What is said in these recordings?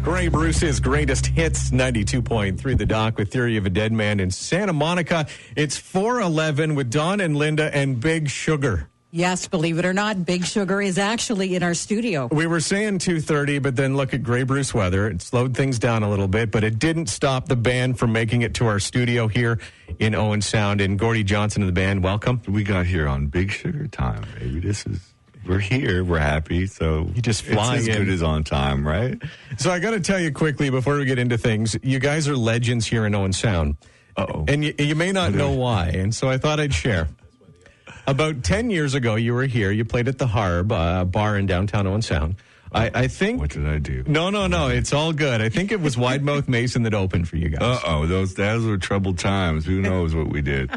Grey Bruce's greatest hits, 92.3 The Doc with Theory of a Dead Man in Santa Monica. It's 4:11 with Don and Linda and Big Sugar. Yes, believe it or not, Big Sugar is actually in our studio. We were saying 2:30, but then look at Grey Bruce weather. It slowed things down a little bit, but it didn't stop the band from making it to our studio here in Owen Sound. And Gordy Johnson of the band, welcome. We got here on Big Sugar time, baby. We're here. We're happy. So you just fly it's as good as on time, right? So I got to tell you quickly before we get into things, you guys are legends here in Owen Sound. Uh-oh. And you may not know why. And so I thought I'd share. About 10 years ago, you were here. You played at the Harb bar in downtown Owen Sound. I think. What did I do? No. It's all good. I think it was Wide Mouth Mason that opened for you guys. Those were troubled times. Who knows what we did?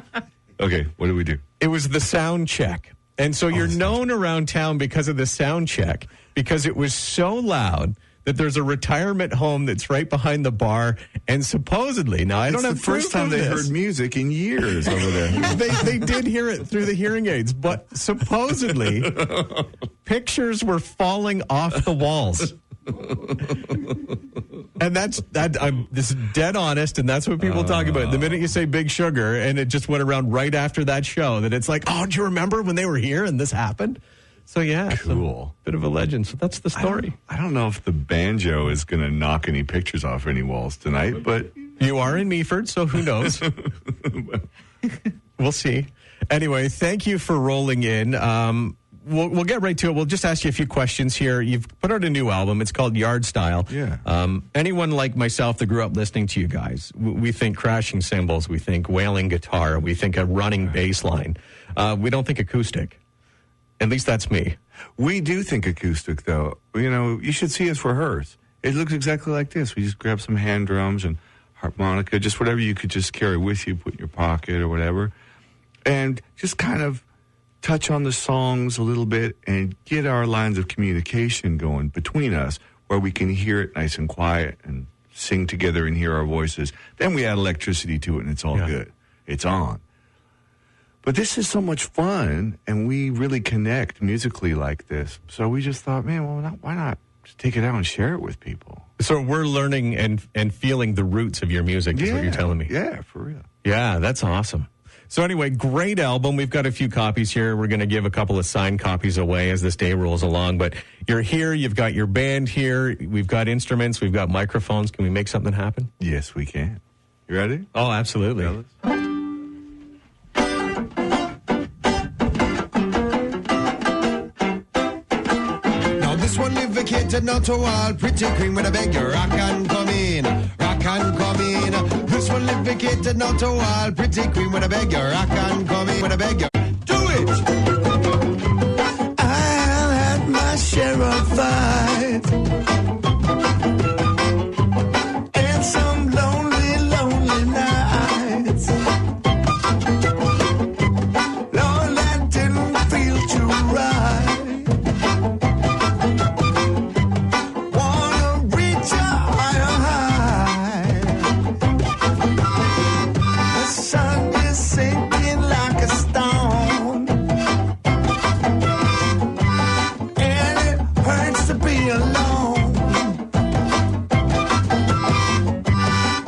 Okay, what did we do? It was the sound check. And so you're known around town because of the sound check, because it was so loud that there's a retirement home that's right behind the bar. And supposedly, now I don't have the first time they heard music in years over there. They did hear it through the hearing aids, but supposedly pictures were falling off the walls. And this is dead honest, and that's what people talk about. The minute you say Big Sugar, and it just went around right after that show, that it's like, oh, do you remember when they were here and this happened? So, yeah. Cool. Bit of a legend. So that's the story. I don't know if the banjo is going to knock any pictures off any walls tonight, but... You are in Meaford, so who knows? We'll see. Anyway, thank you for rolling in. We'll get right to it. We'll just ask you a few questions here. You've put out a new album. It's called Yard Style. Yeah. Anyone like myself that grew up listening to you guys, we think crashing cymbals, we think wailing guitar, we think a running bass line. We don't think acoustic. At least that's me. We do think acoustic, though. You know, you should see us rehearse. It looks exactly like this. We just grab some hand drums and harmonica, just whatever you could just carry with you, put in your pocket or whatever, and just kind of touch on the songs a little bit and get our lines of communication going between us where we can hear it nice and quiet and sing together and hear our voices. Then we add electricity to it and it's all good. It's on. But this is so much fun and we really connect musically like this. So we just thought, man, why not just take it out and share it with people? So we're learning and feeling the roots of your music is what you're telling me. Yeah, for real. Yeah, that's awesome. So anyway, great album. We've got a few copies here. We're going to give a couple of signed copies away as this day rolls along. But you're here. You've got your band here. We've got instruments. We've got microphones. Can we make something happen? Yes, we can. You ready? Oh, absolutely. Now this one dedicated now to all pretty queen when I beg you rock and come in. Rock and come in. This one dedicated now to all pretty queen when I beg you rock and come in. When I beg you do it. I've had my share of fights and some lonely, lonely nights. Lord, that didn't feel too right. Wanna reach a higher high. The sun is sinking like a stone, and it hurts to be alone.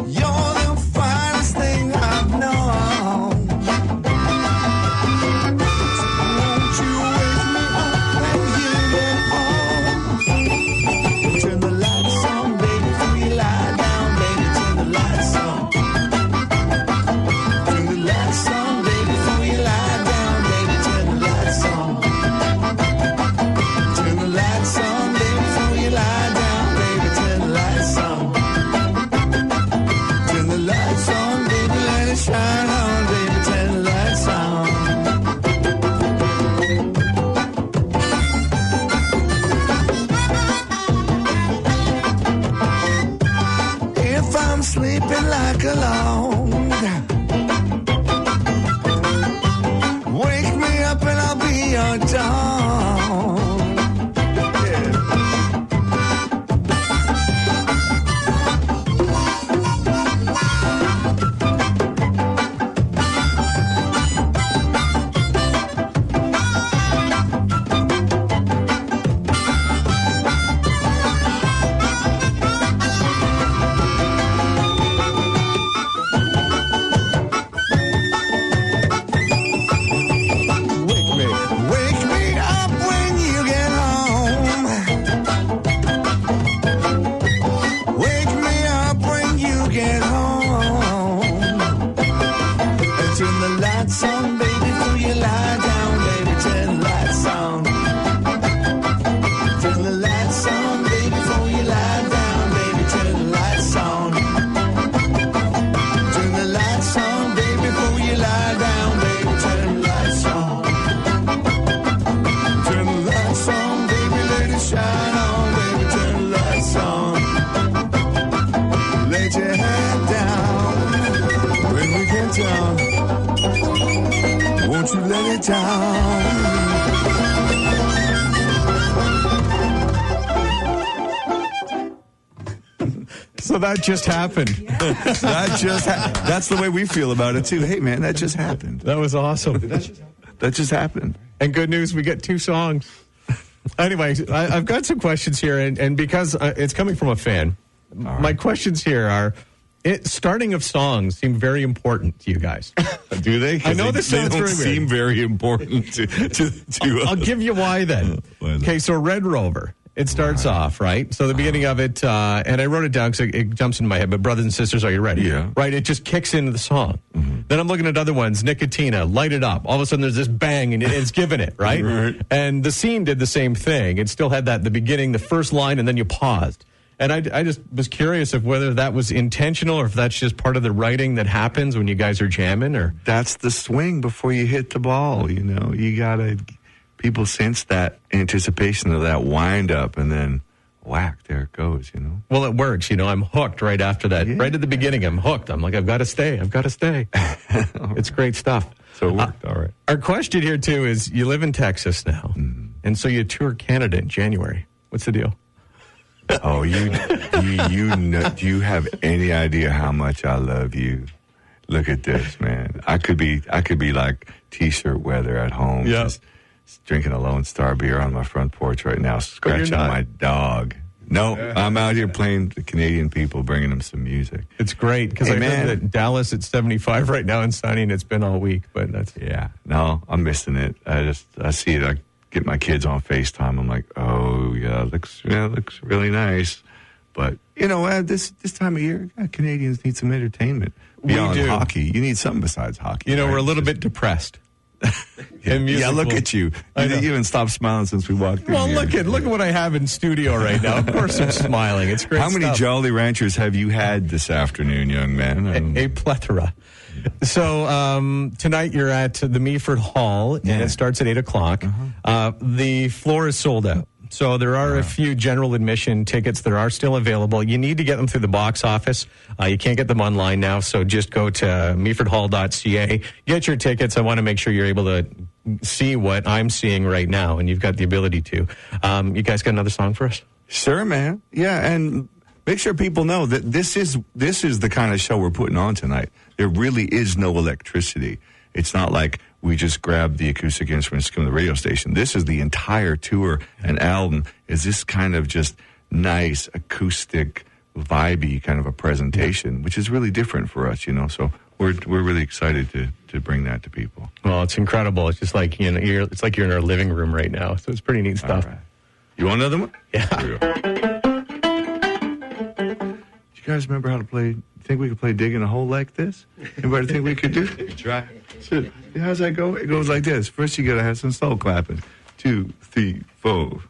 You're the finest thing I've known. So won't you wake me up and hear it all? Turn the lights on, baby, before you lie down, baby. Turn the lights on. Turn the lights on, baby, before you lie down, baby. Turn the lights on. Turn the lights on, baby, before you lie down, baby. Turn the lights on. Turn the lights on, baby, let it shine on, baby. Turn the lights on. If I'm sleeping like a log, wake me up and I'll be your dog. town. So that just happened. That's the way we feel about it too. Hey man, that just happened. That was awesome. That just happened. And good news, we get 2 songs. Anyway, I've got some questions here, and because it's coming from a fan, my questions here are, starting of songs seem very important to you guys. Do they? I know this sounds they don't very seem weird. very important to us. I'll give you why then. Okay, so Red Rover. It starts off, right? So the beginning of it, and I wrote it down because it jumps in my head, but Brothers and Sisters, Are You Ready? Yeah. Right? It just kicks into the song. Mm-hmm. Then I'm looking at other ones, Nicotina, Light It Up. All of a sudden there's this bang, and it's giving it, right? Right. And The Scene did the same thing. It still had that at the beginning, the first line, and then you paused. And I just was curious of whether that was intentional or if that's just part of the writing that happens when you guys are jamming, or... That's the swing before you hit the ball, you know. You got to... People sense that anticipation of that wind up, and then whack, there it goes, you know. Well, it works. You know, I'm hooked right after that. Yeah. Right at the beginning, I'm hooked. I'm like, I've got to stay. It's great stuff. So it worked, all right. Our question here, too, is you live in Texas now, and so you tour Canada in January. What's the deal? Oh, you know, do you have any idea how much I love you? Look at this, man. I could be like T-shirt weather at home. Yeah. Just drinking a Lone Star beer on my front porch right now, scratching not. my dog. No, I'm out here playing the Canadian people, bringing them some music. It's great because I heard that Dallas at 75 right now and sunny, and it's been all week. But that's No, I'm missing it. I see it. I get my kids on FaceTime. I'm like, oh yeah, looks really nice. But you know, this time of year, Canadians need some entertainment beyond hockey. You need something besides hockey. You know, right? we're a little bit depressed. Yeah, look at you. You even stopped smiling since we walked in. Well, here. look at what I have in studio right now. Of course I'm smiling. It's great. How many stuff. Jolly Ranchers have you had this afternoon, young man? A plethora. So tonight you're at the Meaford Hall, and it starts at 8 o'clock. The floor is sold out. So there are a few general admission tickets that are still available. You need to get them through the box office. You can't get them online now, so just go to meafordhall.ca. Get your tickets. I want to make sure you're able to see what I'm seeing right now, and you've got the ability to. You guys got another song for us? Sure, man. Yeah, and make sure people know that this is the kind of show we're putting on tonight. There really is no electricity. It's not like we just grabbed the acoustic instruments from the radio station. This is the entire tour and album is this kind of just nice acoustic, vibey kind of a presentation, which is really different for us, you know. So we're really excited to bring that to people. Well, it's incredible. It's just like it's like you're in our living room right now. So it's pretty neat stuff. All right. You want another one? Yeah. Here we go. Do you guys remember how to play? Think we could play Dig in a Hole like this? Anybody think we could do? Try. So, how's that go? It goes like this. First, you gotta have some soul clapping. 2, 3, 4.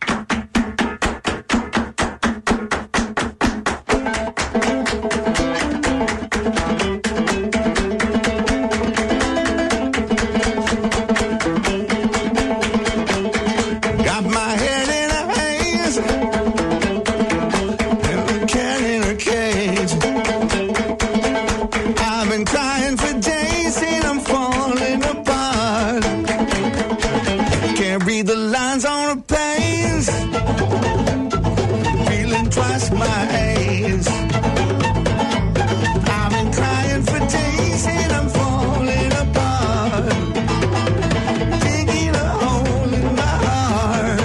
Got my head in a haze and the cat in a cage. I've been crying for days and I'm falling apart. Can't read the lines on a page. Feeling twice my age. I've been crying for days and I'm falling apart. Digging a hole in my heart.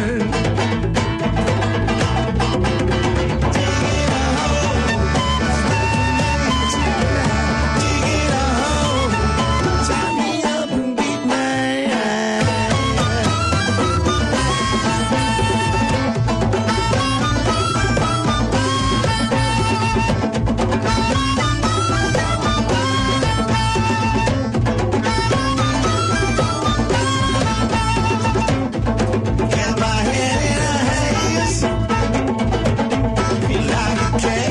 Digging a hole. Digging a hole. Tie me up and beat my ass. Got my head in a haze. Feel like a cat